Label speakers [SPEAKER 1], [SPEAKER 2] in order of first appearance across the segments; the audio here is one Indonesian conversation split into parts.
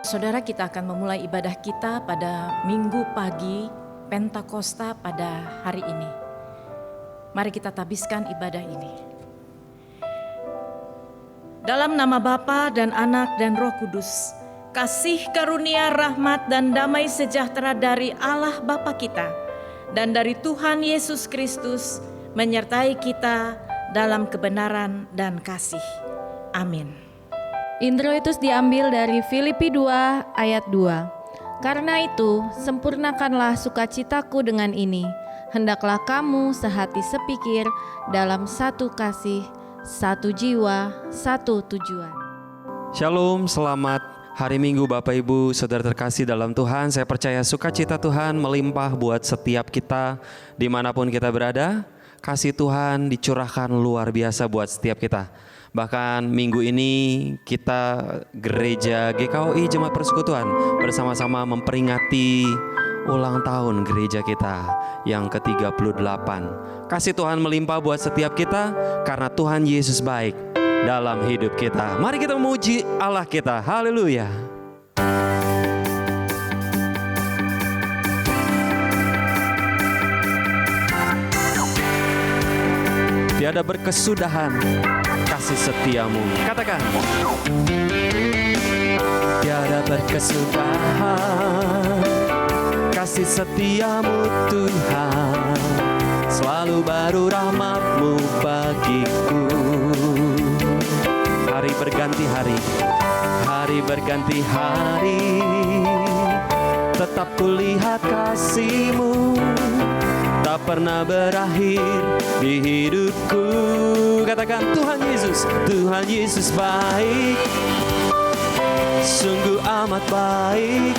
[SPEAKER 1] Saudara, kita akan memulai ibadah kita pada minggu pagi Pentakosta pada hari ini. Mari kita tabiskan ibadah ini. Dalam nama Bapa dan Anak dan Roh Kudus, kasih karunia, rahmat dan damai sejahtera dari Allah Bapa kita dan dari Tuhan Yesus Kristus menyertai kita dalam kebenaran dan kasih. Amin.
[SPEAKER 2] Introitus diambil dari Filipi 2 ayat 2. Karena itu, sempurnakanlah sukacitaku dengan ini. Hendaklah kamu sehati sepikir dalam satu kasih, satu jiwa, satu tujuan.
[SPEAKER 3] Shalom, selamat hari Minggu Bapak Ibu, Saudara terkasih dalam Tuhan. Saya percaya sukacita Tuhan melimpah buat setiap kita dimanapun kita berada. Kasih Tuhan dicurahkan luar biasa buat setiap kita. Bahkan minggu ini kita gereja GKOI Jemaat Persekutuan bersama-sama memperingati ulang tahun gereja kita yang ke-38. Kasih Tuhan melimpah buat setiap kita karena Tuhan Yesus baik dalam hidup kita. Mari kita memuji Allah kita. Haleluya. Tiada berkesudahan kasih setiamu. Katakan. Tiada berkesudahan kasih setiamu Tuhan. Selalu baru rahmat-Mu bagiku. Hari berganti hari, hari berganti hari, tetap kulihat kasih-Mu tak pernah berakhir di hidupku. Katakan, Tuhan Yesus baik, sungguh amat baik,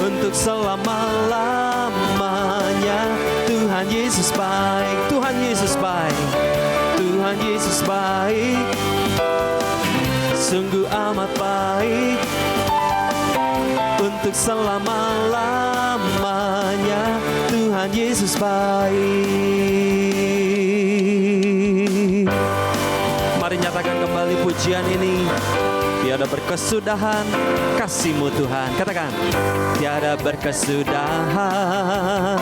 [SPEAKER 3] untuk selama-lamanya. Tuhan Yesus baik, Tuhan Yesus baik, Tuhan Yesus baik, sungguh amat baik, untuk selama-lamanya. Tuhan Yesus baik. Mari nyatakan kembali pujian ini. Tiada berkesudahan kasih-Mu Tuhan. Katakan, tiada berkesudahan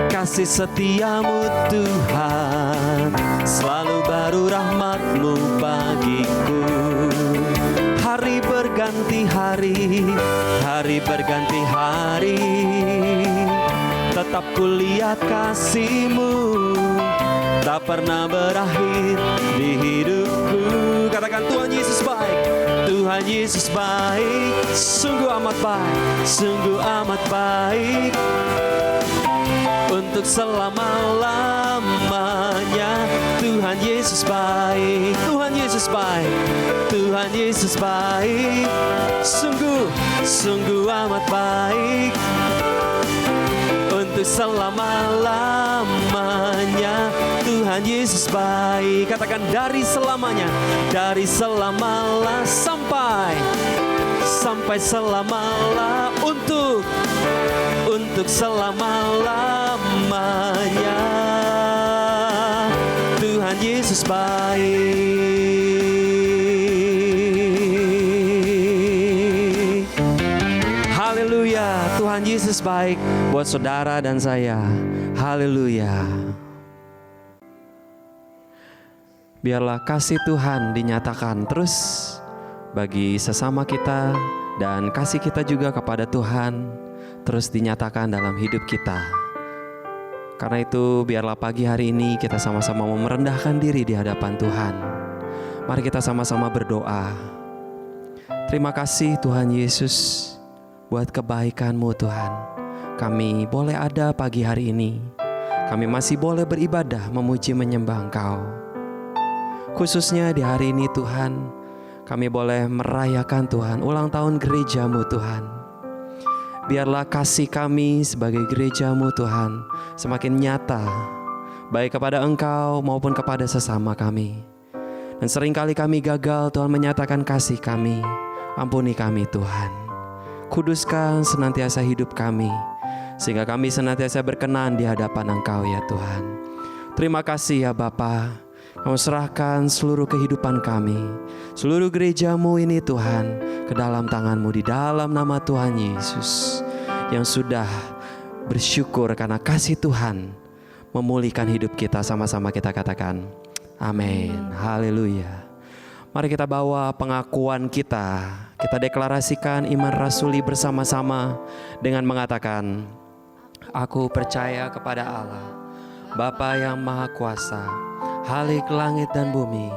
[SPEAKER 3] kasih setiamu Tuhan. Selalu baru rahmat-Mu bagiku. Hari berganti hari, hari berganti hari, tetap kulihat kasih-Mu tak pernah berakhir di hidupku. Katakan, Tuhan Yesus baik, Tuhan Yesus baik, sungguh amat baik, sungguh amat baik, untuk selama-lamanya. Tuhan Yesus baik, Tuhan Yesus baik, Tuhan Yesus baik, sungguh, sungguh amat baik, untuk selama-lamanya. Tuhan Yesus baik. Katakan, dari selamanya, dari selama-la sampai selama-la, untuk selama-lamanya. Tuhan Yesus baik. Haleluya, Tuhan Yesus baik buat saudara dan saya. Haleluya. Biarlah kasih Tuhan dinyatakan terus bagi sesama kita, dan kasih kita juga kepada Tuhan terus dinyatakan dalam hidup kita. Karena itu biarlah pagi hari ini kita sama-sama mau merendahkan diri di hadapan Tuhan. Mari kita sama-sama berdoa. Terima kasih Tuhan Yesus buat kebaikan-Mu Tuhan. Kami boleh ada pagi hari ini. Kami masih boleh beribadah, memuji, menyembah Engkau. Khususnya di hari ini Tuhan, kami boleh merayakan Tuhan ulang tahun gereja-Mu Tuhan. Biarlah kasih kami sebagai gereja-Mu Tuhan semakin nyata, baik kepada Engkau maupun kepada sesama kami. Dan seringkali kami gagal Tuhan menyatakan kasih kami. Ampuni kami Tuhan. Kuduskan senantiasa hidup kami, sehingga kami senantiasa berkenan di hadapan Engkau ya Tuhan. Terima kasih ya Bapa. Kau serahkan seluruh kehidupan kami, seluruh gereja-Mu ini Tuhan, ke dalam tangan-Mu di dalam nama Tuhan Yesus yang sudah bersyukur karena kasih Tuhan memulihkan hidup kita. Sama-sama kita katakan amin. Haleluya. Mari kita bawa pengakuan kita. Kita deklarasikan iman rasuli bersama-sama dengan mengatakan, aku percaya kepada Allah, Bapa yang Maha Kuasa, Khalik langit dan bumi,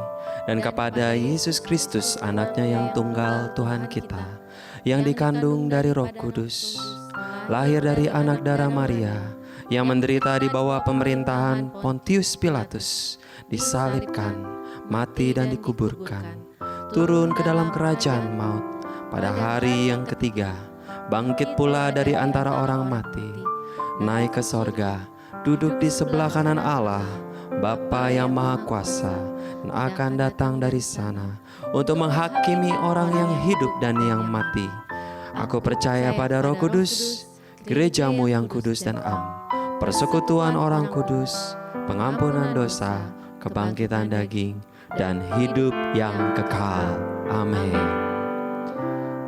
[SPEAKER 3] dan kepada Yesus Kristus, anaknya yang tunggal Tuhan kita, yang dikandung dari Roh Kudus, lahir dari anak darah Maria, yang menderita di bawah pemerintahan Pontius Pilatus, disalibkan, mati dan dikuburkan, turun ke dalam kerajaan maut, pada hari yang ketiga, bangkit pula dari antara orang mati, naik ke sorga, duduk di sebelah kanan Allah, Bapa yang Maha Kuasa, dan akan datang dari sana untuk menghakimi orang yang hidup dan yang mati. Aku percaya pada Roh Kudus, gereja-Mu yang kudus dan am, persekutuan orang kudus, pengampunan dosa, kebangkitan daging, dan hidup yang kekal. Amin.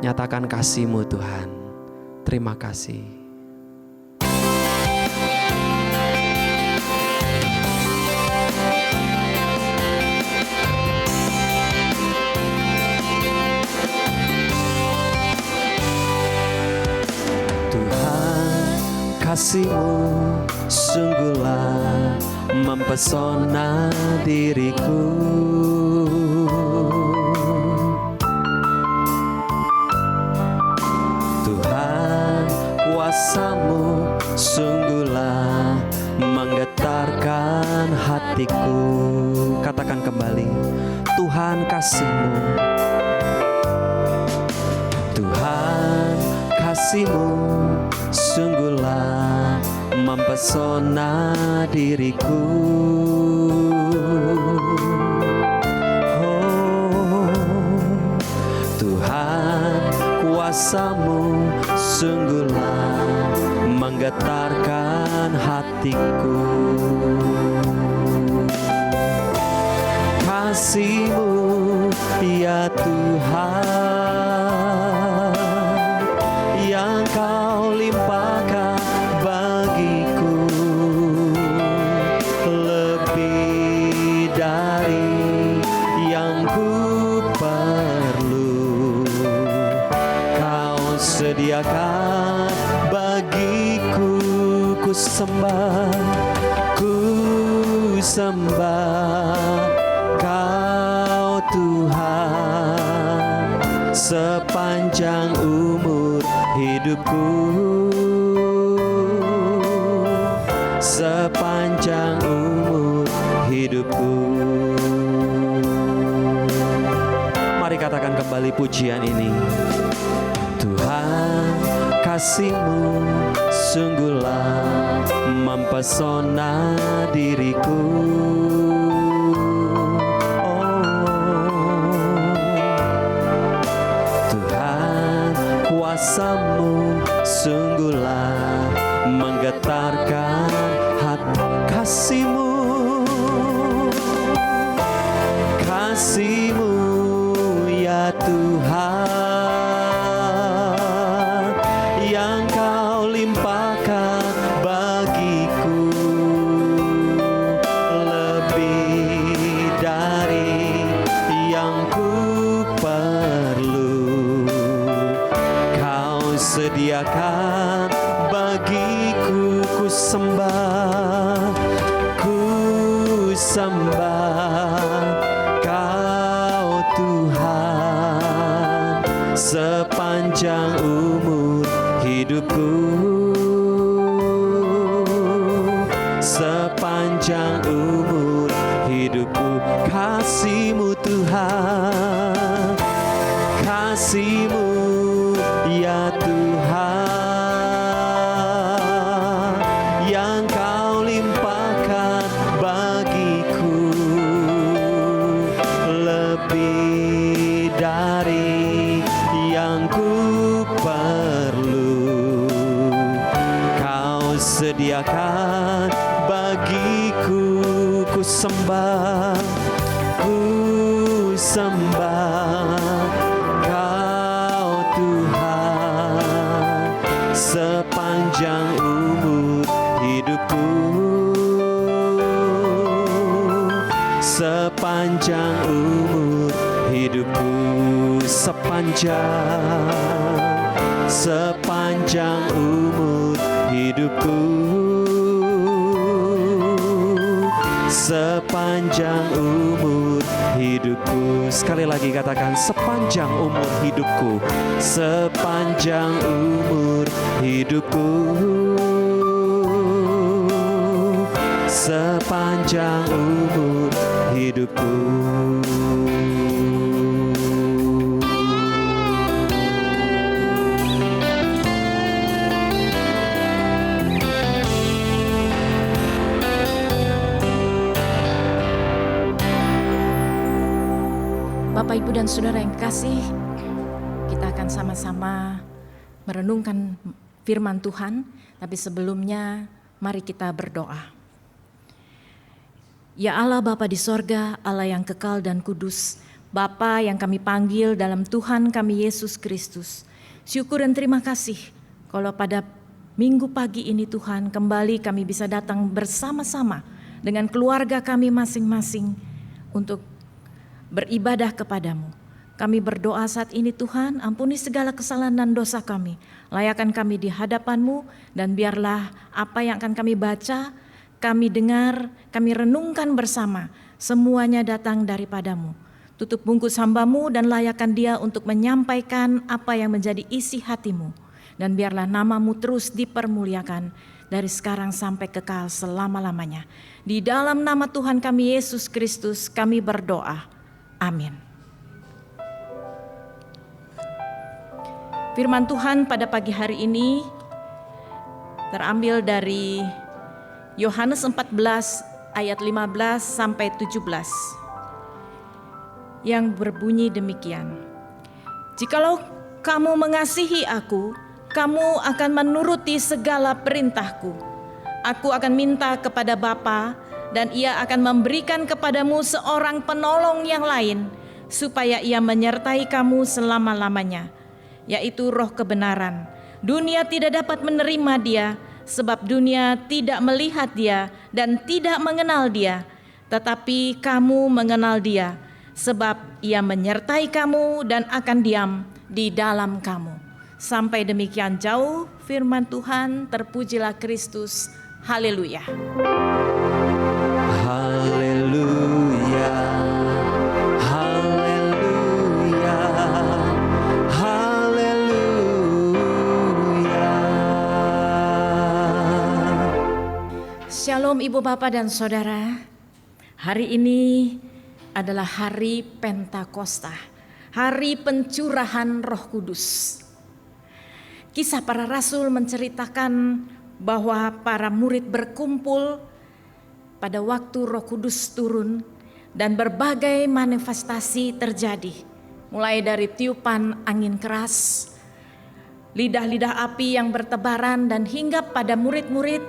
[SPEAKER 3] Nyatakan kasih-Mu Tuhan. Terima kasih. Kasih-Mu sungguhlah mempesona diriku. Tuhan, kuasa-Mu sungguhlah menggetarkan hatiku. Katakan kembali, Tuhan kasih-Mu. Tuhan, kasih-Mu sungguhlah mempesona diriku. Oh, Tuhan, kuasa-Mu sungguhlah menggetarkan hatiku. Kasih-Mu ya Tuhan, yang Kau limpahkan bagiku, lebih dari yang ku perlu. Kau sediakan bagiku, ku sembah Kau Tuhan sepanjang umur hidupku, sepanjang umur hidupku. Mari katakan kembali pujian ini. Tuhan, kasih-Mu sungguhlah mempesona diriku. Kuasa-Mu sungguhlah menggetarkan hati. Kasih-Mu, kasih-Mu ya Tuhan, yang Kau limpahkan bagiku, lebih dari yang ku perlu. Sediakan bagiku, ku sembah Kau Tuhan sepanjang umur hidupku, sepanjang umur hidupku. Kasih-Mu Tuhan, kasih-Mu ya Tuhan, yang Kau limpahkan bagiku, lebih dari yang ku perlu. Kau sediakan bagiku, ku sembah Kau umur hidupku, sepanjang umur hidupku, sepanjang umur hidupku, sepanjang umur hidupku. Sekali lagi katakan, sepanjang umur hidupku, sepanjang umur hidupku, sepanjang umur hidupku.
[SPEAKER 1] Bapak, Ibu, dan Saudara yang kasih, kita akan sama-sama merenungkan firman Tuhan. Tapi sebelumnya, mari kita berdoa. Ya Allah Bapa di sorga, Allah yang kekal dan kudus, Bapa yang kami panggil dalam Tuhan kami Yesus Kristus. Syukur dan terima kasih kalau pada minggu pagi ini Tuhan, kembali kami bisa datang bersama-sama dengan keluarga kami masing-masing untuk beribadah kepadamu. Kami berdoa saat ini Tuhan, ampuni segala kesalahan dan dosa kami. Layakkan kami di hadapan-Mu, dan biarlah apa yang akan kami baca, kami dengar, kami renungkan bersama, semuanya datang daripadamu. Tutup bungkus hamba-Mu dan layakkan dia untuk menyampaikan apa yang menjadi isi hati-Mu. Dan biarlah nama-Mu terus dipermuliakan dari sekarang sampai kekal selama-lamanya. Di dalam nama Tuhan kami Yesus Kristus kami berdoa. Amin. Firman Tuhan pada pagi hari ini terambil dari Yohanes 14 ayat 15 sampai 17 yang berbunyi demikian. Jikalau kamu mengasihi aku, kamu akan menuruti segala perintahku. Aku akan minta kepada Bapa, dan ia akan memberikan kepadamu seorang penolong yang lain, supaya ia menyertai kamu selama-lamanya, yaitu Roh kebenaran. Dunia tidak dapat menerima dia, sebab dunia tidak melihat dia dan tidak mengenal dia. Tetapi kamu mengenal dia, sebab ia menyertai kamu dan akan diam di dalam kamu. Sampai demikian jauh firman Tuhan, terpujilah Kristus. Haleluya.
[SPEAKER 3] Haleluya, haleluya, haleluya.
[SPEAKER 1] Shalom Ibu, Bapak, dan Saudara. Hari ini adalah hari Pentakosta, hari pencurahan Roh Kudus. Kisah para Rasul menceritakan bahwa para murid berkumpul pada waktu Roh Kudus turun dan berbagai manifestasi terjadi. Mulai dari tiupan angin keras, lidah-lidah api yang bertebaran dan hingga pada murid-murid,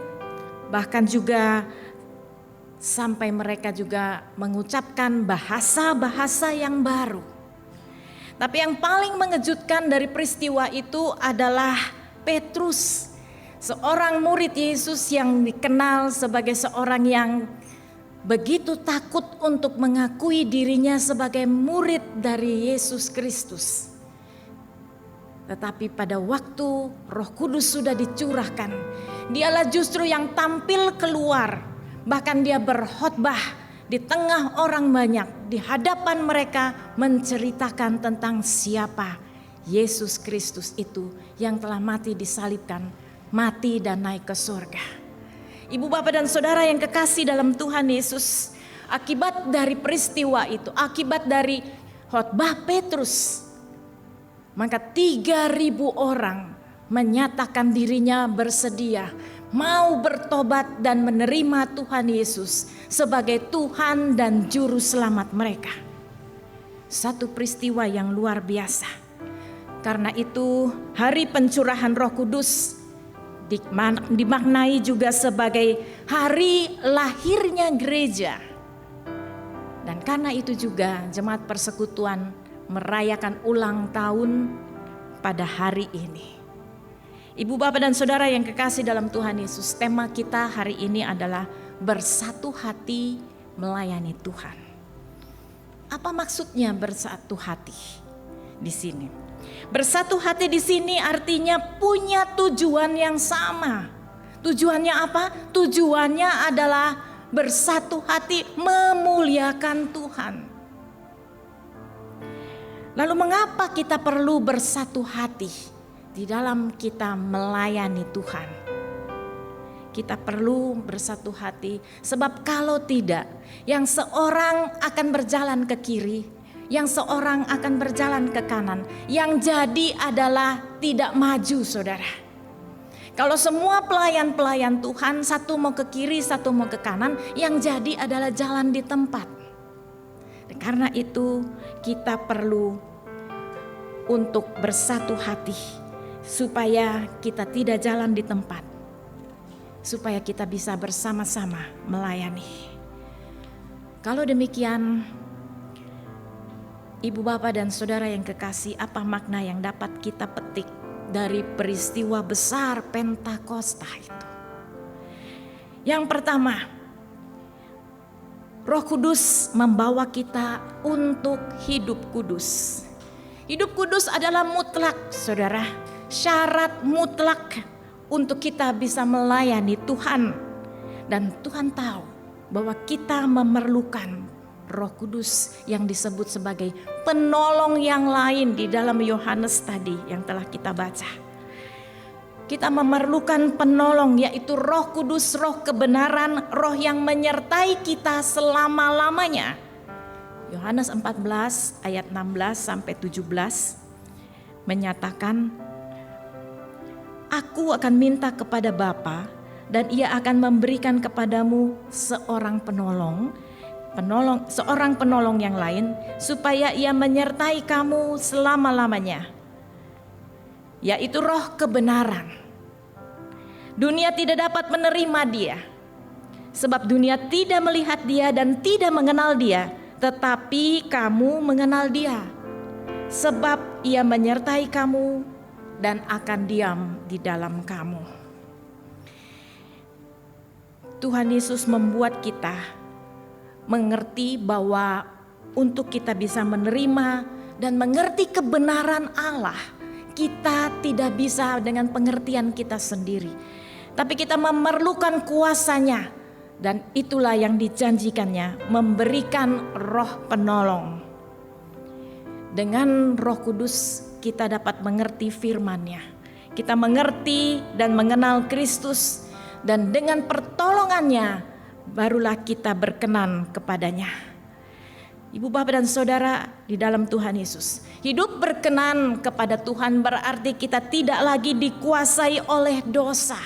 [SPEAKER 1] bahkan juga sampai mereka juga mengucapkan bahasa-bahasa yang baru. Tapi yang paling mengejutkan dari peristiwa itu adalah Petrus, seorang murid Yesus yang dikenal sebagai seorang yang begitu takut untuk mengakui dirinya sebagai murid dari Yesus Kristus. Tetapi pada waktu Roh Kudus sudah dicurahkan, dialah justru yang tampil keluar. Bahkan dia berkhotbah di tengah orang banyak, di hadapan mereka menceritakan tentang siapa Yesus Kristus itu yang telah mati disalibkan, mati dan naik ke surga. Ibu, Bapak, dan Saudara yang kekasih dalam Tuhan Yesus, akibat dari peristiwa itu, akibat dari khotbah Petrus, maka 3.000 orang menyatakan dirinya bersedia mau bertobat dan menerima Tuhan Yesus sebagai Tuhan dan Juru Selamat mereka. Satu peristiwa yang luar biasa. Karena itu hari pencurahan Roh Kudus dimaknai juga sebagai hari lahirnya gereja. Dan karena itu juga Jemaat Persekutuan merayakan ulang tahun pada hari ini. Ibu, Bapak, dan Saudara yang kekasih dalam Tuhan Yesus, tema kita hari ini adalah bersatu hati melayani Tuhan. Apa maksudnya bersatu hati di sini? Bersatu hati di sini artinya punya tujuan yang sama. Tujuannya apa? Tujuannya adalah bersatu hati memuliakan Tuhan. Lalu mengapa kita perlu bersatu hati di dalam kita melayani Tuhan? Kita perlu bersatu hati sebab kalau tidak, yang seorang akan berjalan ke kiri, yang seorang akan berjalan ke kanan, yang jadi adalah tidak maju, saudara. Kalau semua pelayan-pelayan Tuhan, satu mau ke kiri, satu mau ke kanan, yang jadi adalah jalan di tempat. Dan karena itu kita perlu untuk bersatu hati supaya kita tidak jalan di tempat, supaya kita bisa bersama-sama melayani. Kalau demikian, Ibu, Bapak, dan Saudara yang kekasih, apa makna yang dapat kita petik dari peristiwa besar Pentakosta itu? Yang pertama, Roh Kudus membawa kita untuk hidup kudus. Hidup kudus adalah mutlak, saudara. Syarat mutlak untuk kita bisa melayani Tuhan. Dan Tuhan tahu bahwa kita memerlukan Roh Kudus yang disebut sebagai penolong yang lain di dalam Yohanes tadi yang telah kita baca. Kita memerlukan penolong, yaitu Roh Kudus, Roh kebenaran, Roh yang menyertai kita selama-lamanya. Yohanes 14 ayat 16 sampai 17 menyatakan, Aku akan minta kepada Bapa dan Ia akan memberikan kepadamu seorang penolong yang lain, supaya Ia menyertai kamu selama-lamanya, yaitu Roh kebenaran. Dunia tidak dapat menerima Dia, sebab dunia tidak melihat Dia dan tidak mengenal Dia, tetapi kamu mengenal Dia, sebab Ia menyertai kamu dan akan diam di dalam kamu. Tuhan Yesus membuat kita mengerti bahwa untuk kita bisa menerima dan mengerti kebenaran Allah, kita tidak bisa dengan pengertian kita sendiri, tapi kita memerlukan kuasa-Nya, dan itulah yang dijanjikannya, memberikan Roh penolong. Dengan Roh Kudus kita dapat mengerti firman-Nya. Kita mengerti dan mengenal Kristus, dan dengan pertolongannya barulah kita berkenan kepadanya. Ibu, Bapak, dan Saudara di dalam Tuhan Yesus, hidup berkenan kepada Tuhan berarti kita tidak lagi dikuasai oleh dosa.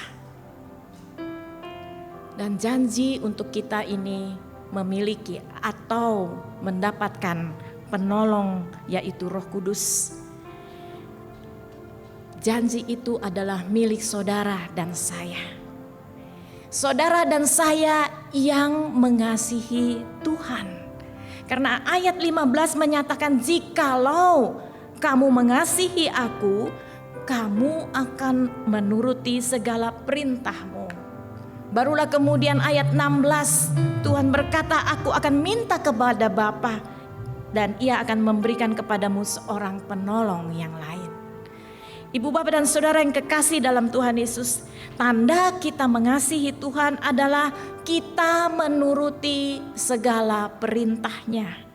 [SPEAKER 1] Dan janji untuk kita ini memiliki atau mendapatkan penolong, yaitu Roh Kudus. Janji itu adalah milik saudara dan saya. Saudara dan saya yang mengasihi Tuhan. Karena ayat 15 menyatakan, jikalau kamu mengasihi aku, kamu akan menuruti segala perintahmu. Barulah kemudian ayat 16 Tuhan berkata, aku akan minta kepada Bapa dan Ia akan memberikan kepadamu seorang penolong yang lain. Ibu, Bapak, dan Saudara yang kekasih dalam Tuhan Yesus, tanda kita mengasihi Tuhan adalah kita menuruti segala perintah-Nya.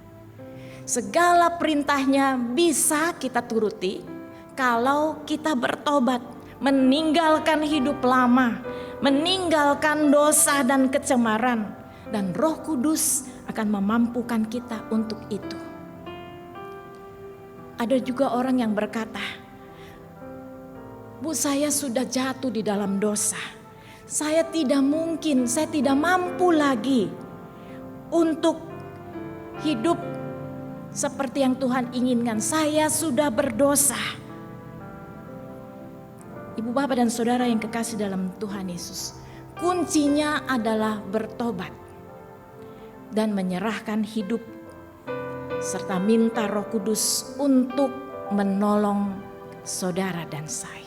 [SPEAKER 1] Segala perintah-Nya bisa kita turuti kalau kita bertobat, meninggalkan hidup lama, meninggalkan dosa dan kecemaran, dan Roh Kudus akan memampukan kita untuk itu. Ada juga orang yang berkata, Bu, saya sudah jatuh di dalam dosa. Saya tidak mampu lagi untuk hidup seperti yang Tuhan inginkan. Saya sudah berdosa. Ibu, Bapak, dan Saudara yang kekasih dalam Tuhan Yesus, kuncinya adalah bertobat dan menyerahkan hidup serta minta Roh Kudus untuk menolong saudara dan saya.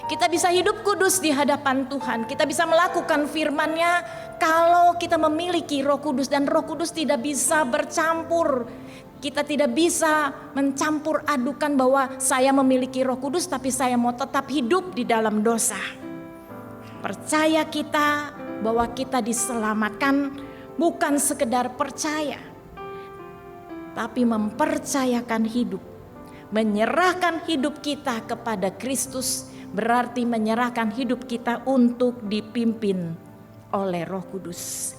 [SPEAKER 1] Kita bisa hidup kudus di hadapan Tuhan. Kita bisa melakukan firman-Nya kalau kita memiliki Roh Kudus, dan Roh Kudus tidak bisa bercampur. Kita tidak bisa mencampur adukan bahwa saya memiliki Roh Kudus tapi saya mau tetap hidup di dalam dosa. Percaya kita bahwa kita diselamatkan bukan sekedar percaya, tapi mempercayakan hidup. Menyerahkan hidup kita kepada Kristus berarti menyerahkan hidup kita untuk dipimpin oleh Roh Kudus.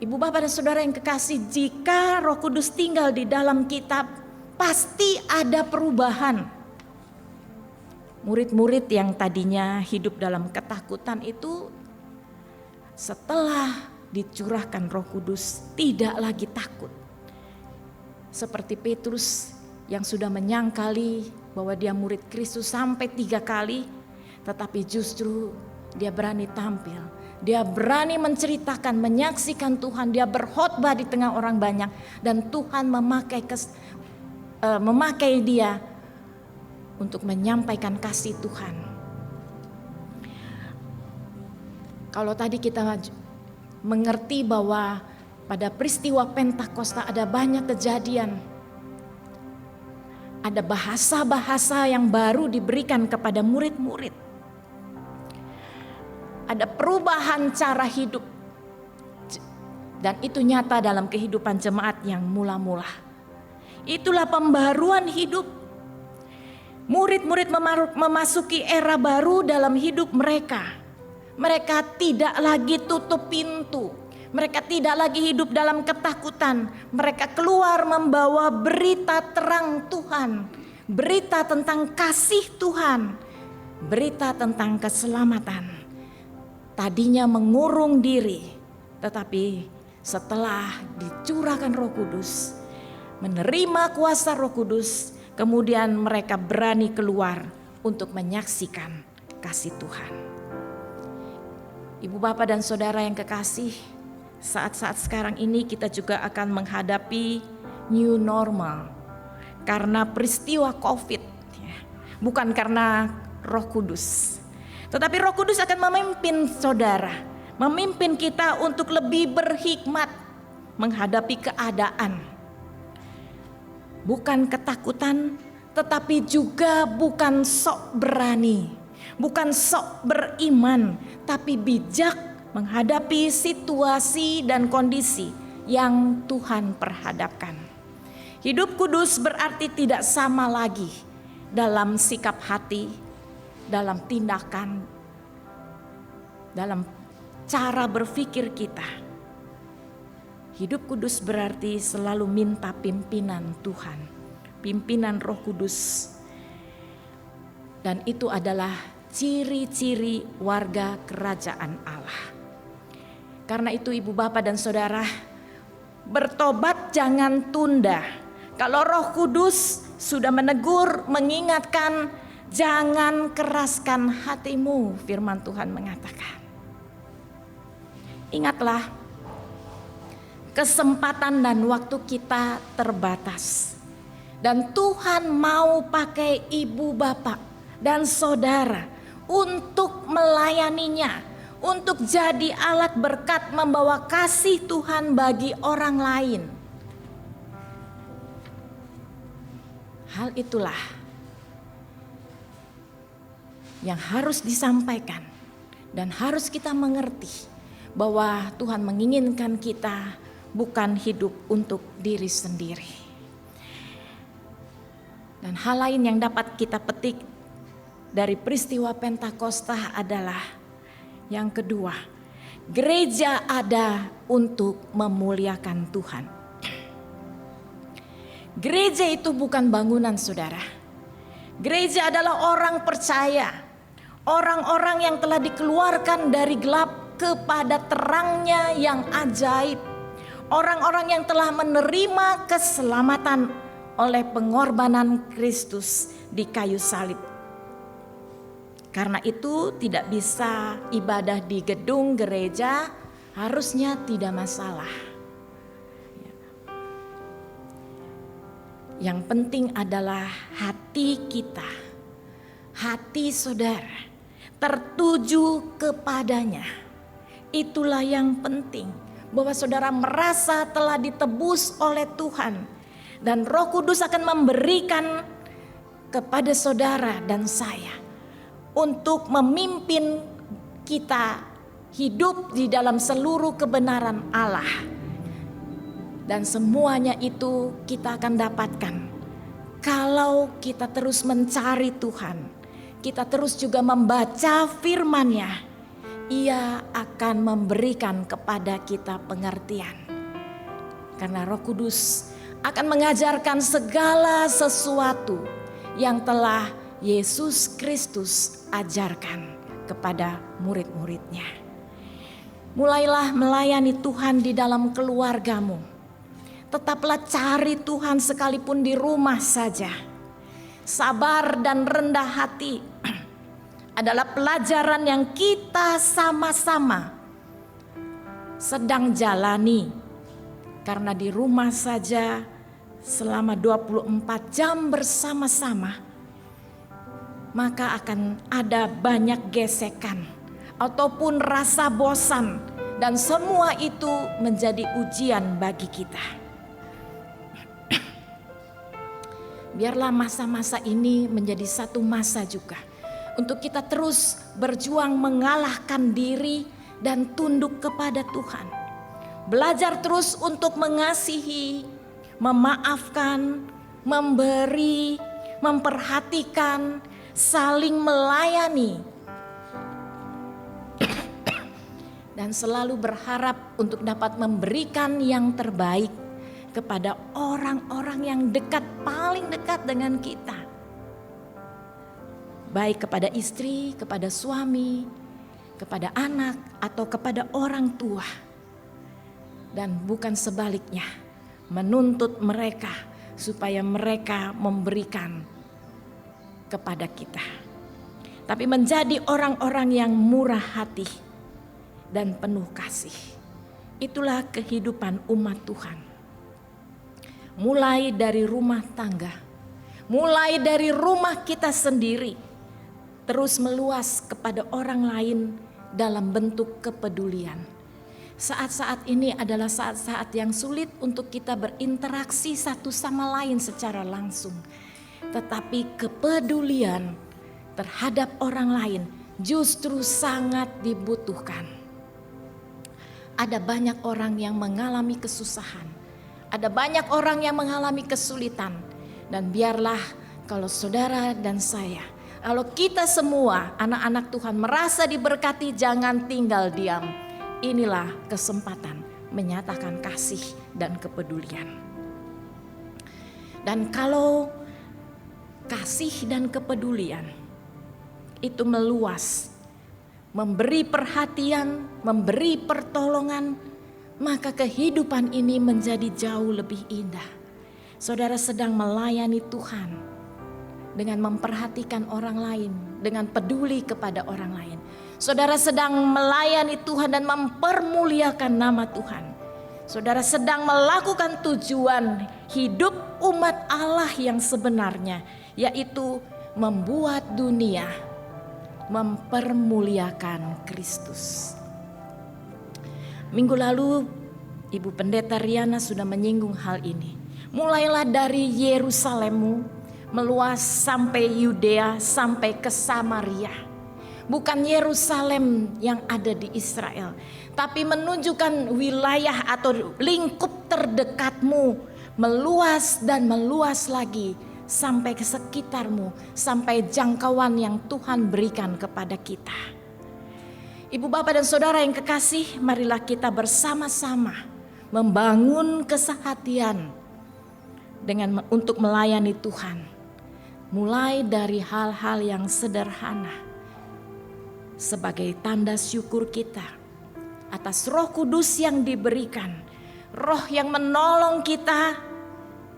[SPEAKER 1] Ibu, bapak, dan saudara yang kekasih, jika Roh Kudus tinggal di dalam kita, pasti ada perubahan. Murid-murid yang tadinya hidup dalam ketakutan itu, setelah dicurahkan Roh Kudus, tidak lagi takut. Seperti Petrus yang sudah menyangkali bahwa dia murid Kristus sampai 3 kali, tetapi justru dia berani tampil. Dia berani menceritakan, menyaksikan Tuhan. Dia berkhotbah di tengah orang banyak, dan Tuhan memakai dia untuk menyampaikan kasih Tuhan. Kalau tadi kita mengerti bahwa pada peristiwa Pentakosta ada banyak kejadian, ada bahasa-bahasa yang baru diberikan kepada murid-murid. Ada perubahan cara hidup, dan itu nyata dalam kehidupan jemaat yang mula-mula. Itulah pembaruan hidup. Murid-murid memasuki era baru dalam hidup mereka. Mereka tidak lagi tutup pintu. Mereka tidak lagi hidup dalam ketakutan. Mereka keluar membawa berita terang Tuhan, berita tentang kasih Tuhan, berita tentang keselamatan. Tadinya mengurung diri, tetapi setelah dicurahkan Roh Kudus, menerima kuasa Roh Kudus, kemudian mereka berani keluar untuk menyaksikan kasih Tuhan. Ibu, bapak, dan saudara yang kekasih, saat-saat sekarang ini kita juga akan menghadapi new normal karena peristiwa COVID, bukan karena Roh Kudus. Tetapi Roh Kudus akan memimpin saudara, memimpin kita untuk lebih berhikmat menghadapi keadaan. Bukan ketakutan, tetapi juga bukan sok berani, bukan sok beriman, tapi bijak menghadapi situasi dan kondisi yang Tuhan perhadapkan. Hidup kudus berarti tidak sama lagi dalam sikap hati, dalam tindakan, dalam cara berpikir kita. Hidup kudus berarti selalu minta pimpinan Tuhan, pimpinan Roh Kudus. Dan itu adalah ciri-ciri warga kerajaan Allah. Karena itu ibu, bapak, dan saudara, bertobat jangan tunda. Kalau Roh Kudus sudah menegur, mengingatkan, jangan keraskan hatimu, firman Tuhan mengatakan. Ingatlah, kesempatan dan waktu kita terbatas. Dan Tuhan mau pakai ibu, bapak, dan saudara untuk melayaninya, untuk jadi alat berkat membawa kasih Tuhan bagi orang lain. Hal itulah yang harus disampaikan dan harus kita mengerti bahwa Tuhan menginginkan kita bukan hidup untuk diri sendiri. Dan hal lain yang dapat kita petik dari peristiwa Pentakosta adalah yang kedua, gereja ada untuk memuliakan Tuhan. Gereja itu bukan bangunan, saudara. Gereja adalah orang percaya, orang-orang yang telah dikeluarkan dari gelap kepada terangnya yang ajaib. Orang-orang yang telah menerima keselamatan oleh pengorbanan Kristus di kayu salib. Karena itu tidak bisa ibadah di gedung gereja, harusnya tidak masalah. Yang penting adalah hati kita hati saudara tertuju kepadanya. Itulah yang penting, bahwa saudara merasa telah ditebus oleh Tuhan, dan Roh Kudus akan memberikan kepada saudara dan saya untuk memimpin kita hidup di dalam seluruh kebenaran Allah. Dan semuanya itu kita akan dapatkan kalau kita terus mencari Tuhan, kita terus juga membaca firman-Nya. Ia akan memberikan kepada kita pengertian. Karena Roh Kudus akan mengajarkan segala sesuatu yang telah Yesus Kristus ajarkan kepada murid-muridnya. Mulailah melayani Tuhan di dalam keluargamu. Tetaplah cari Tuhan sekalipun di rumah saja. Sabar dan rendah hati adalah pelajaran yang kita sama-sama sedang jalani. Karena di rumah saja selama 24 jam bersama-sama, maka akan ada banyak gesekan ataupun rasa bosan, dan semua itu menjadi ujian bagi kita. Biarlah masa-masa ini menjadi satu masa juga untuk kita terus berjuang mengalahkan diri dan tunduk kepada Tuhan. Belajar terus untuk mengasihi, memaafkan, memberi, memperhatikan, saling melayani, dan selalu berharap untuk dapat memberikan yang terbaik kepada orang-orang yang dekat, paling dekat dengan kita. Baik kepada istri, kepada suami, kepada anak, atau kepada orang tua. Dan bukan sebaliknya, menuntut mereka supaya mereka memberikan kepada kita. Tapi menjadi orang-orang yang murah hati dan penuh kasih. Itulah kehidupan umat Tuhan. Mulai dari rumah tangga, mulai dari rumah kita sendiri, terus meluas kepada orang lain dalam bentuk kepedulian. Saat-saat ini adalah saat-saat yang sulit untuk kita berinteraksi satu sama lain secara langsung. Tetapi kepedulian terhadap orang lain justru sangat dibutuhkan. Ada banyak orang yang mengalami kesusahan. Ada banyak orang yang mengalami kesulitan. Dan biarlah kalau saudara dan saya, kalau kita semua anak-anak Tuhan merasa diberkati, jangan tinggal diam. Inilah kesempatan menyatakan kasih dan kepedulian. Dan kalau kasih dan kepedulian itu meluas, memberi perhatian, memberi pertolongan, maka kehidupan ini menjadi jauh lebih indah. Saudara sedang melayani Tuhan dengan memperhatikan orang lain, dengan peduli kepada orang lain. Saudara sedang melayani Tuhan dan mempermuliakan nama Tuhan. Saudara sedang melakukan tujuan hidup umat Allah yang sebenarnya, yaitu membuat dunia mempermuliakan Kristus. Minggu lalu Ibu Pendeta Riana sudah menyinggung hal ini. Mulailah dari Yerusalemmu, meluas sampai Yudea, sampai ke Samaria. Bukan Yerusalem yang ada di Israel, tapi menunjukkan wilayah atau lingkup terdekatmu, meluas dan meluas lagi sampai ke sekitarmu, sampai jangkauan yang Tuhan berikan kepada kita. Ibu, bapak, dan saudara yang kekasih, marilah kita bersama-sama membangun kesehatian untuk melayani Tuhan. Mulai dari hal-hal yang sederhana sebagai tanda syukur kita atas Roh Kudus yang diberikan, Roh yang menolong kita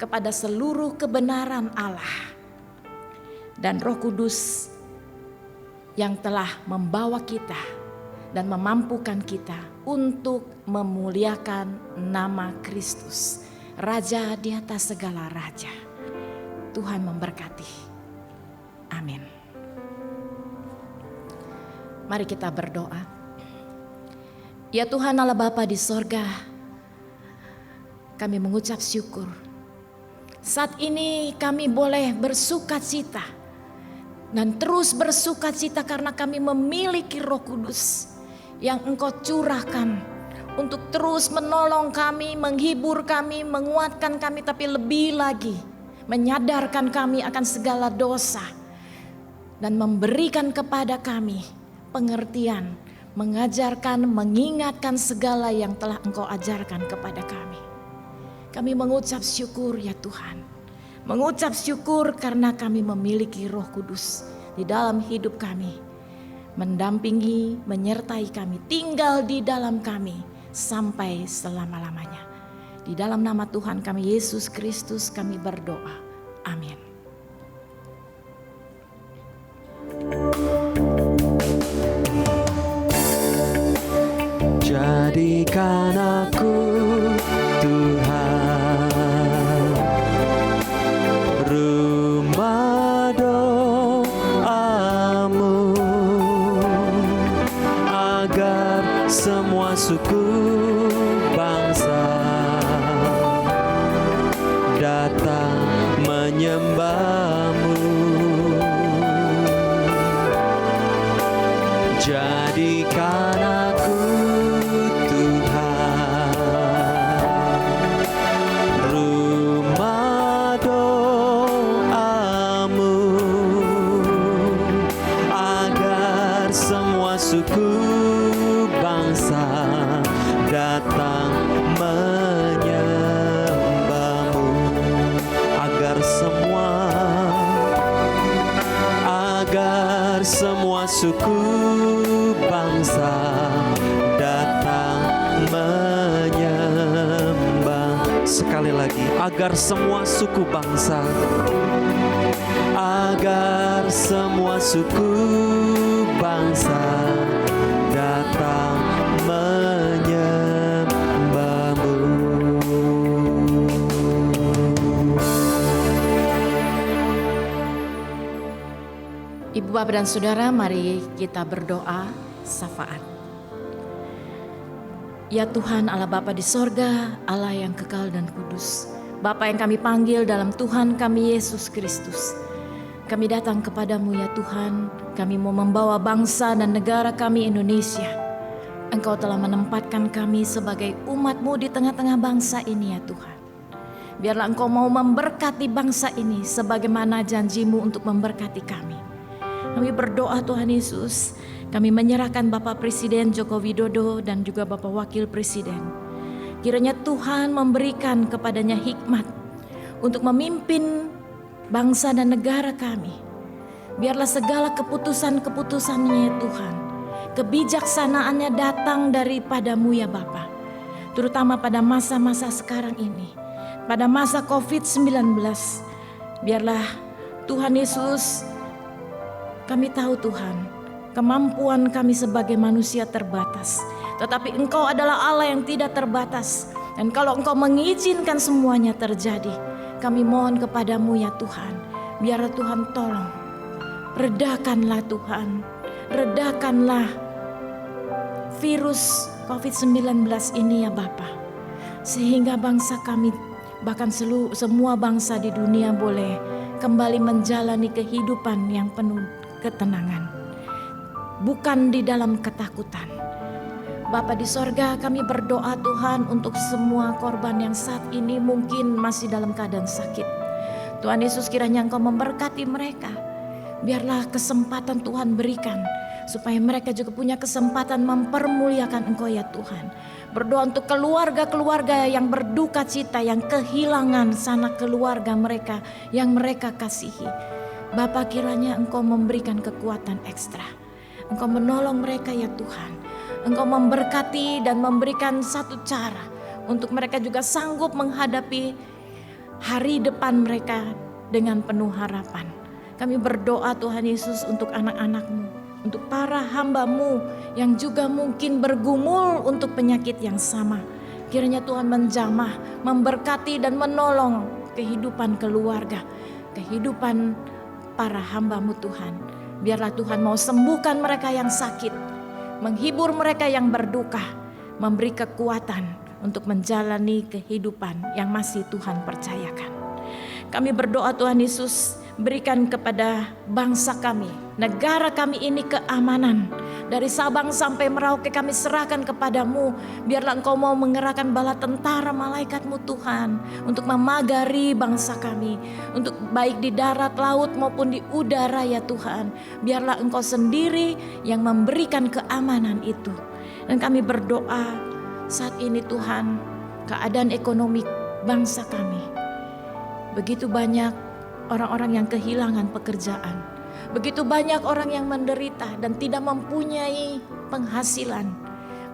[SPEAKER 1] kepada seluruh kebenaran Allah, dan Roh Kudus yang telah membawa kita dan memampukan kita untuk memuliakan nama Kristus, Raja di atas segala raja. Tuhan memberkati. Amin. Mari kita berdoa. Ya Tuhan Allah Bapa di sorga, kami mengucap syukur. Saat ini kami boleh bersukacita dan terus bersukacita karena kami memiliki Roh Kudus yang Engkau curahkan untuk terus menolong kami, menghibur kami, menguatkan kami, tapi lebih lagi menyadarkan kami akan segala dosa dan memberikan kepada kami pengertian, mengajarkan, mengingatkan segala yang telah Engkau ajarkan kepada kami. Kami mengucap syukur ya Tuhan. Mengucap syukur karena kami memiliki Roh Kudus di dalam hidup kami. Mendampingi, menyertai kami, tinggal di dalam kami sampai selama-lamanya. Di dalam nama Tuhan kami Yesus Kristus kami berdoa. Amin.
[SPEAKER 3] Jadikan aku Tuhan rumah doamu, agar semua suku bangsa datang menyembahmu. Jadikan aku Tuhan rumah doamu, agar semua suku bangsa datang menyembahmu. Agar semua suku bangsa datang menyembah. Sekali lagi, agar semua suku bangsa, agar semua suku bangsa datang menyembahmu.
[SPEAKER 1] Ibu, Bapak, dan Saudara, mari kita berdoa syafaat. Ya Tuhan Allah Bapa di sorga, Allah yang kekal dan kudus, Bapa yang kami panggil dalam Tuhan kami Yesus Kristus. Kami datang kepadamu ya Tuhan, kami mau membawa bangsa dan negara kami Indonesia. Engkau telah menempatkan kami sebagai umat-Mu di tengah-tengah bangsa ini ya Tuhan. Biarlah Engkau mau memberkati bangsa ini sebagaimana janji-Mu untuk memberkati kami. Kami berdoa Tuhan Yesus, kami menyerahkan Bapak Presiden Joko Widodo dan juga Bapak Wakil Presiden. Kiranya Tuhan memberikan kepadanya hikmat untuk memimpin bangsa dan negara kami. Biarlah segala keputusan-keputusannya ya Tuhan, kebijaksanaannya datang daripada-Mu ya Bapa. Terutama pada masa-masa sekarang ini, pada masa COVID-19. Biarlah Tuhan Yesus, kami tahu Tuhan, kemampuan kami sebagai manusia terbatas. Tetapi Engkau adalah Allah yang tidak terbatas. Dan kalau Engkau mengizinkan semuanya terjadi, kami mohon kepadamu ya Tuhan. Biarlah Tuhan tolong, redakanlah Tuhan, redakanlah virus COVID-19 ini ya Bapa. Sehingga bangsa kami, bahkan semua bangsa di dunia boleh kembali menjalani kehidupan yang penuh ketenangan, bukan di dalam ketakutan. Bapa di sorga, kami berdoa Tuhan untuk semua korban yang saat ini mungkin masih dalam keadaan sakit. Tuhan Yesus, kiranya Engkau memberkati mereka. Biarlah kesempatan Tuhan berikan supaya mereka juga punya kesempatan mempermuliakan Engkau ya Tuhan. Berdoa untuk keluarga-keluarga yang berduka cita, yang kehilangan sanak keluarga mereka yang mereka kasihi. Bapa, kiranya Engkau memberikan kekuatan ekstra. Engkau menolong mereka ya Tuhan. Engkau memberkati dan memberikan satu cara untuk mereka juga sanggup menghadapi hari depan mereka dengan penuh harapan. Kami berdoa Tuhan Yesus untuk anak-anak-Mu, untuk para hamba-Mu yang juga mungkin bergumul untuk penyakit yang sama. Kiranya Tuhan menjamah, memberkati dan menolong kehidupan keluarga, kehidupan para hamba-Mu Tuhan. Biarlah Tuhan mau sembuhkan mereka yang sakit, menghibur mereka yang berduka, memberi kekuatan untuk menjalani kehidupan yang masih Tuhan percayakan. Kami berdoa Tuhan Yesus, berikan kepada bangsa kami, negara kami ini keamanan. Dari Sabang sampai Merauke kami serahkan kepadamu. Biarlah Engkau mau mengerahkan bala tentara malaikatmu Tuhan, untuk memagari bangsa kami, untuk baik di darat, laut maupun di udara ya Tuhan. Biarlah Engkau sendiri yang memberikan keamanan itu. Dan kami berdoa saat ini Tuhan, keadaan ekonomi bangsa kami, begitu banyak orang-orang yang kehilangan pekerjaan. Begitu banyak orang yang menderita dan tidak mempunyai penghasilan.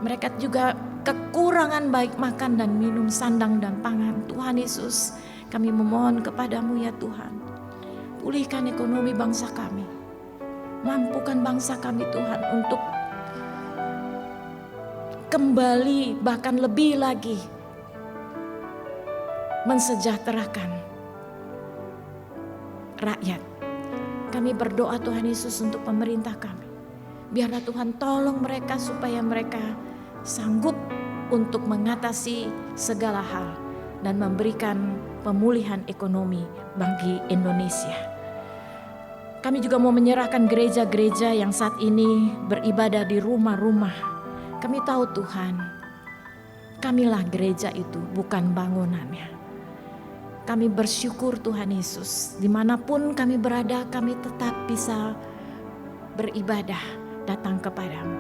[SPEAKER 1] Mereka juga kekurangan baik makan dan minum, sandang dan pangan. Tuhan Yesus, kami memohon kepadamu ya Tuhan. Pulihkan ekonomi bangsa kami. Mampukan bangsa kami Tuhan untuk kembali bahkan lebih lagi mensejahterakan rakyat. Kami berdoa Tuhan Yesus untuk pemerintah kami. Biarlah Tuhan tolong mereka supaya mereka sanggup untuk mengatasi segala hal dan memberikan pemulihan ekonomi bagi Indonesia. Kami juga mau menyerahkan gereja-gereja yang saat ini beribadah di rumah-rumah. Kami tahu Tuhan, kamilah gereja itu, bukan bangunannya. Kami bersyukur Tuhan Yesus, dimanapun kami berada kami tetap bisa beribadah datang kepadamu.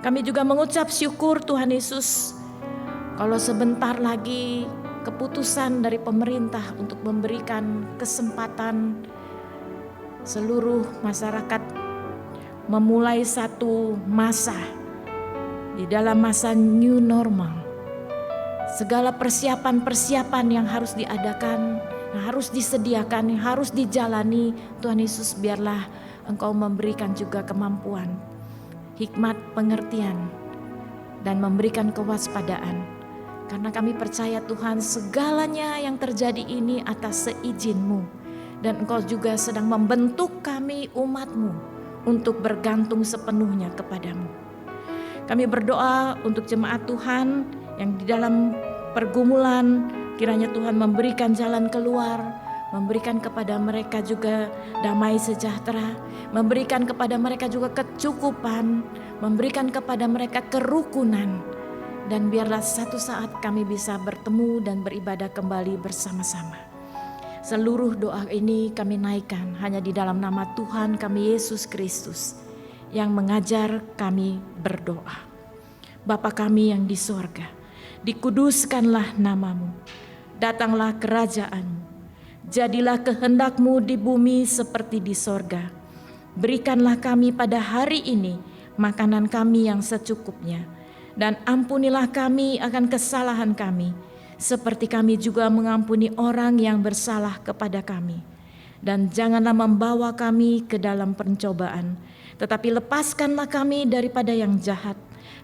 [SPEAKER 1] Kami juga mengucap syukur Tuhan Yesus, kalau sebentar lagi keputusan dari pemerintah untuk memberikan kesempatan seluruh masyarakat memulai satu masa di dalam masa new normal. Segala persiapan-persiapan yang harus diadakan, yang harus disediakan, yang harus dijalani, Tuhan Yesus biarlah Engkau memberikan juga kemampuan, hikmat, pengertian, dan memberikan kewaspadaan. Karena kami percaya Tuhan, segalanya yang terjadi ini atas seizin-Mu, dan Engkau juga sedang membentuk kami umat-Mu untuk bergantung sepenuhnya kepadamu. Kami berdoa untuk jemaat Tuhan yang di dalam pergumulan, kiranya Tuhan memberikan jalan keluar, memberikan kepada mereka juga damai sejahtera, memberikan kepada mereka juga kecukupan, memberikan kepada mereka kerukunan, dan biarlah satu saat kami bisa bertemu dan beribadah kembali bersama-sama. Seluruh doa ini kami naikkan hanya di dalam nama Tuhan kami Yesus Kristus yang mengajar kami berdoa. Bapa kami yang di sorga, dikuduskanlah namamu, datanglah kerajaanmu, jadilah kehendak-Mu di bumi seperti di sorga. Berikanlah kami pada hari ini makanan kami yang secukupnya, dan ampunilah kami akan kesalahan kami, seperti kami juga mengampuni orang yang bersalah kepada kami. Dan janganlah membawa kami ke dalam pencobaan, tetapi lepaskanlah kami daripada yang jahat.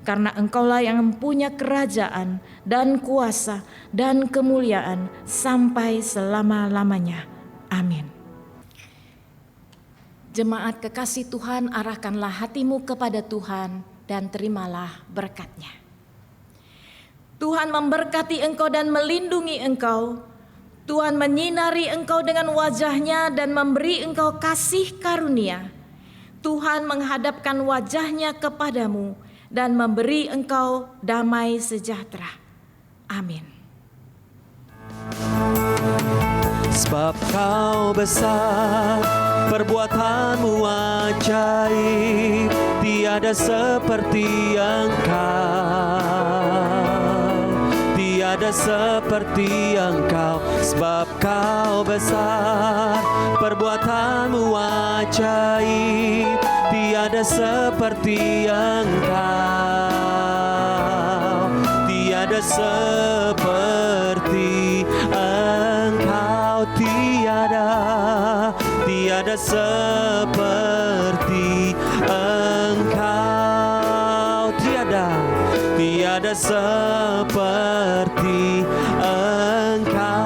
[SPEAKER 1] Karena Engkaulah yang mempunyai kerajaan dan kuasa dan kemuliaan sampai selama-lamanya. Amin. Jemaat kekasih Tuhan, arahkanlah hatimu kepada Tuhan dan terimalah berkat-Nya. Tuhan memberkati engkau dan melindungi engkau. Tuhan menyinari engkau dengan wajah-Nya dan memberi engkau kasih karunia. Tuhan menghadapkan wajah-Nya kepadamu dan memberi engkau damai sejahtera. Amin.
[SPEAKER 3] Sebab Kau besar, perbuatanmu ajaib, tiada seperti Engkau, tiada seperti Engkau. Sebab Kau besar, perbuatanmu ajaib, tiada seperti Engkau, tiada seperti Engkau, tiada seperti Engkau, tiada seperti Engkau.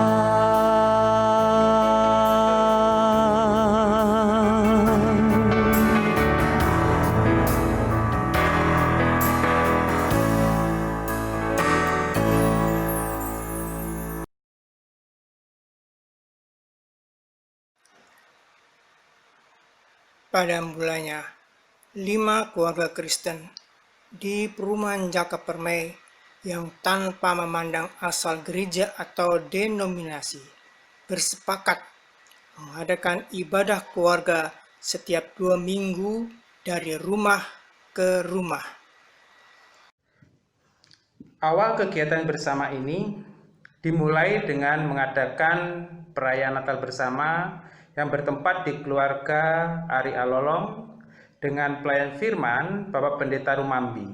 [SPEAKER 4] pada mulanya 5 keluarga Kristen di perumahan Jaka Permai yang tanpa memandang asal gereja atau denominasi bersepakat mengadakan ibadah keluarga setiap 2 minggu dari rumah ke rumah.
[SPEAKER 5] Awal kegiatan bersama ini dimulai dengan mengadakan perayaan Natal bersama yang bertempat di keluarga Ari Alolong dengan pelayan firman Bapak Pendeta Rumambi.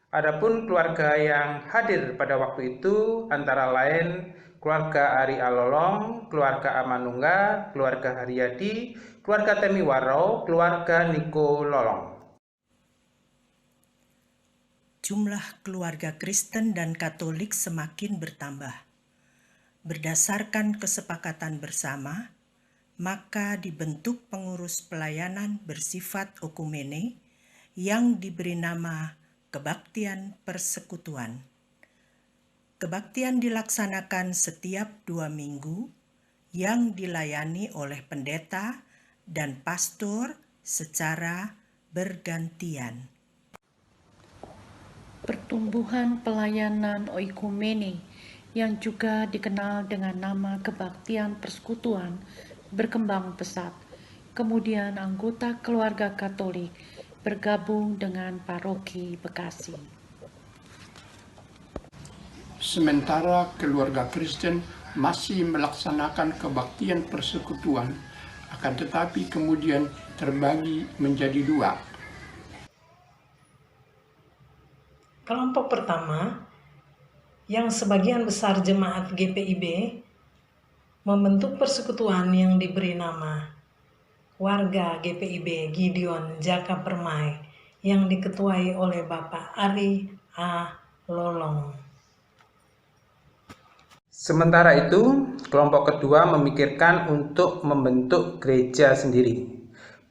[SPEAKER 5] Adapun keluarga yang hadir pada waktu itu antara lain keluarga Ari Alolong, keluarga Amanungga, keluarga Haryadi, keluarga Temi Warau, keluarga Niko Lolong.
[SPEAKER 6] Jumlah keluarga Kristen dan Katolik semakin bertambah. Berdasarkan kesepakatan bersama, maka dibentuk pengurus pelayanan bersifat okumene yang diberi nama Kebaktian Persekutuan. Kebaktian dilaksanakan setiap 2 minggu yang dilayani oleh pendeta dan pastor secara bergantian.
[SPEAKER 7] Pertumbuhan pelayanan oikumene yang juga dikenal dengan nama Kebaktian Persekutuan berkembang pesat. Kemudian anggota keluarga Katolik bergabung dengan paroki Bekasi.
[SPEAKER 8] Sementara keluarga Kristen masih melaksanakan kebaktian persekutuan, akan tetapi kemudian terbagi menjadi 2.
[SPEAKER 9] Kelompok pertama, yang sebagian besar jemaat GPIB, membentuk persekutuan yang diberi nama Warga GPIB Gideon Jaka Permai yang diketuai oleh Bapak Ari A. Lolong.
[SPEAKER 5] Sementara itu, kelompok kedua memikirkan untuk membentuk gereja sendiri.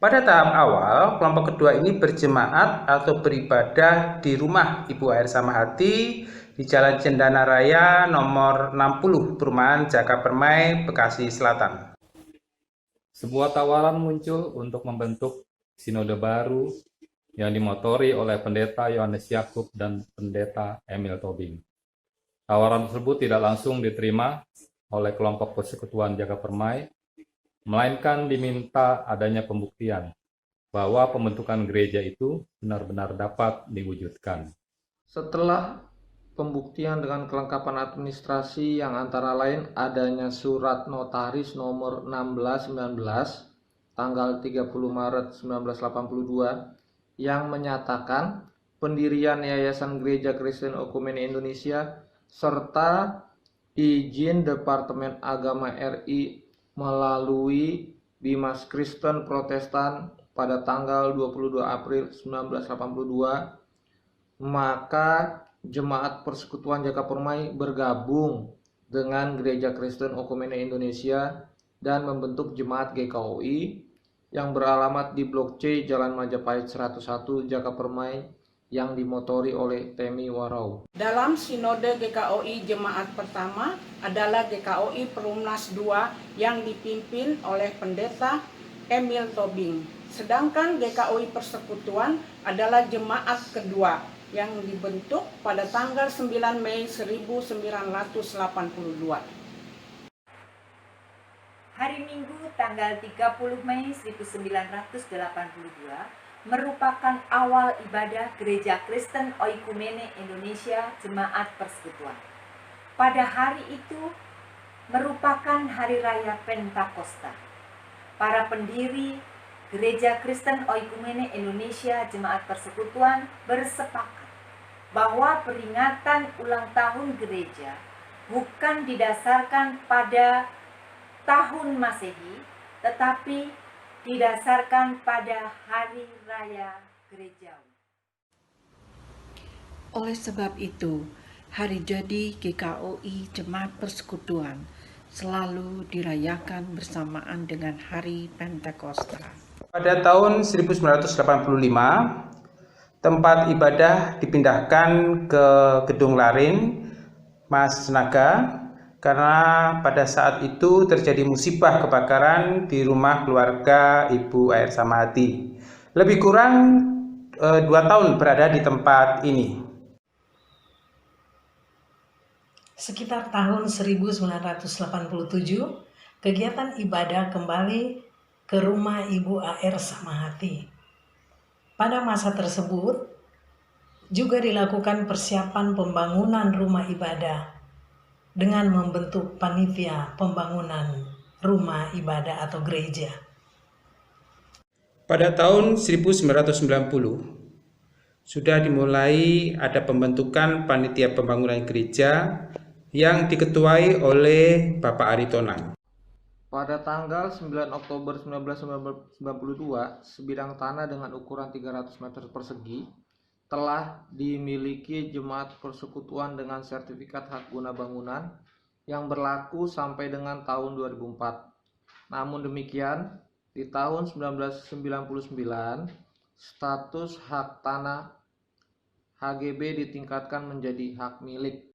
[SPEAKER 5] Pada tahap awal, kelompok kedua ini berjemaat atau beribadah di rumah Ibu Air Samahati di Jalan Cendana Raya nomor 60, Perumahan Jaka Permai, Bekasi Selatan.
[SPEAKER 10] Sebuah tawaran muncul untuk membentuk sinode baru yang dimotori oleh Pendeta Yohanes Yakub dan Pendeta Emil Tobing. Tawaran tersebut tidak langsung diterima oleh kelompok persekutuan Jaka Permai, melainkan diminta adanya pembuktian bahwa pembentukan gereja itu benar-benar dapat diwujudkan.
[SPEAKER 11] Setelah pembuktian dengan kelengkapan administrasi yang antara lain adanya surat notaris nomor 1619 tanggal 30 Maret 1982 yang menyatakan pendirian Yayasan Gereja Kristen Okumene Indonesia serta izin Departemen Agama RI melalui Bimas Kristen Protestan pada tanggal 22 April 1982, maka Jemaat Persekutuan Jaka Permai bergabung dengan Gereja Kristen Okumene Indonesia dan membentuk Jemaat GKOI yang beralamat di Blok C Jalan Majapahit 101 Jaka Permai yang dimotori oleh Temi Warau.
[SPEAKER 12] Dalam sinode GKOI Jemaat pertama adalah GKOI Perumnas 2 yang dipimpin oleh Pendeta Emil Tobing. Sedangkan GKOI Persekutuan adalah jemaat kedua yang dibentuk pada tanggal 9 Mei 1982.
[SPEAKER 13] Hari Minggu tanggal 30 Mei 1982 merupakan awal ibadah Gereja Kristen Oikumene Indonesia Jemaat Persekutuan. Pada hari itu merupakan Hari Raya Pentakosta. Para pendiri Gereja Kristen Oikumene Indonesia Jemaat Persekutuan bersepakat bahwa peringatan ulang tahun gereja bukan didasarkan pada tahun Masehi, tetapi didasarkan pada Hari Raya Gerejawi.
[SPEAKER 7] Oleh sebab itu, hari jadi GKOI Jemaat Persekutuan selalu dirayakan bersamaan dengan Hari Pentakosta.
[SPEAKER 5] Pada tahun 1985, tempat ibadah dipindahkan ke Gedung Larin, Mas Naga, karena pada saat itu terjadi musibah kebakaran di rumah keluarga Ibu A.R. Samahati. Lebih kurang 2 tahun berada di tempat ini.
[SPEAKER 9] Sekitar tahun 1987, kegiatan ibadah kembali ke rumah Ibu A.R. Samahati. Pada masa tersebut juga dilakukan persiapan pembangunan rumah ibadah dengan membentuk panitia pembangunan rumah ibadah atau gereja.
[SPEAKER 5] Pada tahun 1990 sudah dimulai ada pembentukan panitia pembangunan gereja yang diketuai oleh Bapak Ari Tonang.
[SPEAKER 11] Pada tanggal 9 Oktober 1992, sebidang tanah dengan ukuran 300 meter persegi telah dimiliki Jemaat Persekutuan dengan sertifikat hak guna bangunan yang berlaku sampai dengan tahun 2004. Namun demikian, di tahun 1999, status hak tanah HGB ditingkatkan menjadi hak milik.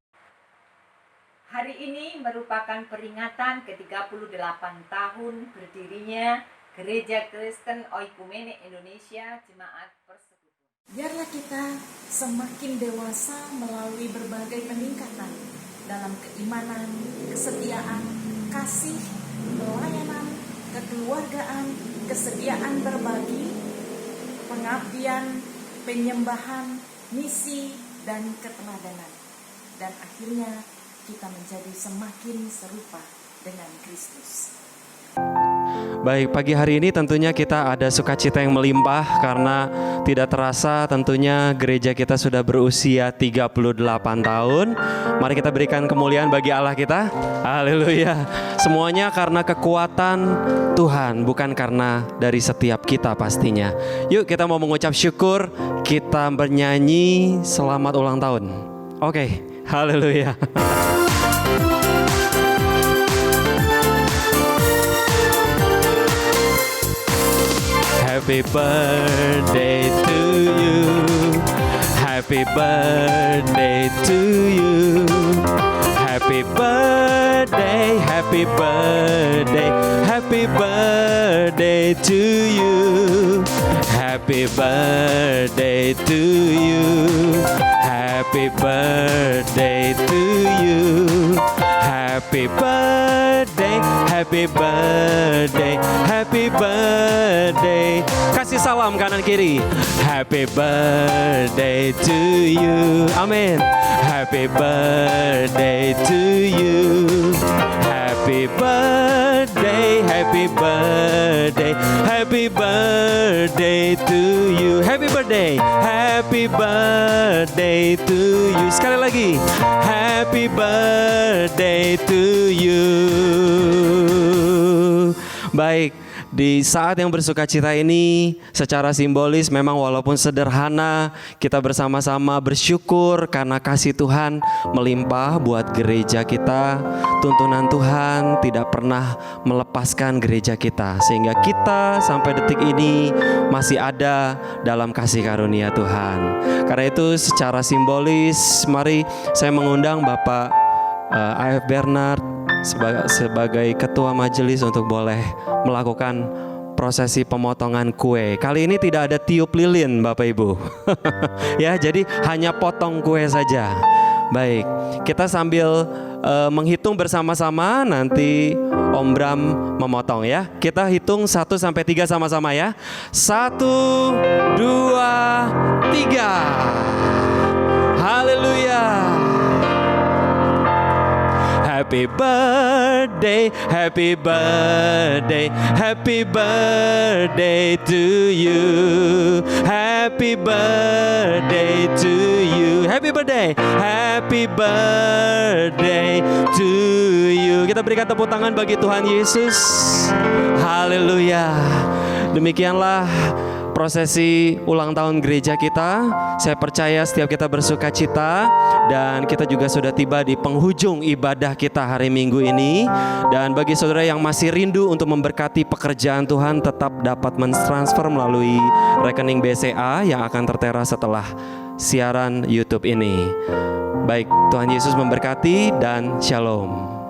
[SPEAKER 13] Hari ini merupakan peringatan ke-38 tahun berdirinya Gereja Kristen Oikumene Indonesia Jemaat Persekutuan.
[SPEAKER 14] Biarlah kita semakin dewasa melalui berbagai peningkatan dalam keimanan, kesetiaan, kasih, pelayanan, kekeluargaan, kesediaan berbagi, pengabdian, penyembahan, misi, dan keteladanan. Dan akhirnya kita menjadi semakin serupa dengan Kristus.
[SPEAKER 3] Baik, pagi hari ini tentunya kita ada sukacita yang melimpah karena tidak terasa tentunya gereja kita sudah berusia 38 tahun. Mari kita berikan kemuliaan bagi Allah kita. Haleluya. Semuanya karena kekuatan Tuhan, bukan karena dari setiap kita pastinya. Yuk kita mau mengucap syukur, kita bernyanyi selamat ulang tahun. Oke, haleluya. Happy birthday to you. Happy birthday to you. Happy birthday, happy birthday, happy birthday to you. Happy birthday to you. Happy birthday to you. Happy birthday, happy birthday, happy birthday. Kasih salam kanan kiri. Happy birthday to you. Amin. Happy birthday to you. Happy birthday, happy birthday, happy birthday to you. Happy birthday, happy birthday to you. Sekali lagi, happy birthday to you. Baik, di saat yang bersukacita ini secara simbolis memang walaupun sederhana, kita bersama-sama bersyukur karena kasih Tuhan melimpah buat gereja kita. Tuntunan Tuhan tidak pernah melepaskan gereja kita, sehingga kita sampai detik ini masih ada dalam kasih karunia Tuhan. Karena itu secara simbolis mari saya mengundang Bapak A.F. Bernard sebagai ketua majelis untuk boleh melakukan prosesi pemotongan kue. Kali ini tidak ada tiup lilin Bapak Ibu. Ya, jadi hanya potong kue saja. Baik, kita sambil menghitung bersama-sama, nanti Om Bram memotong ya. Kita hitung 1 sampai 3 sama-sama ya. 1, 2, 3. Haleluya. Happy birthday, happy birthday, happy birthday to you. Happy birthday to you. Happy birthday, happy birthday to you. Kita berikan tepuk tangan bagi Tuhan Yesus. Haleluya. Demikianlah prosesi ulang tahun gereja kita. Saya percaya setiap kita bersuka cita, dan kita juga sudah tiba di penghujung ibadah kita hari Minggu ini. Dan bagi saudara yang masih rindu untuk memberkati pekerjaan Tuhan, tetap dapat mentransfer melalui rekening BCA yang akan tertera setelah siaran YouTube ini. Baik, Tuhan Yesus memberkati dan shalom.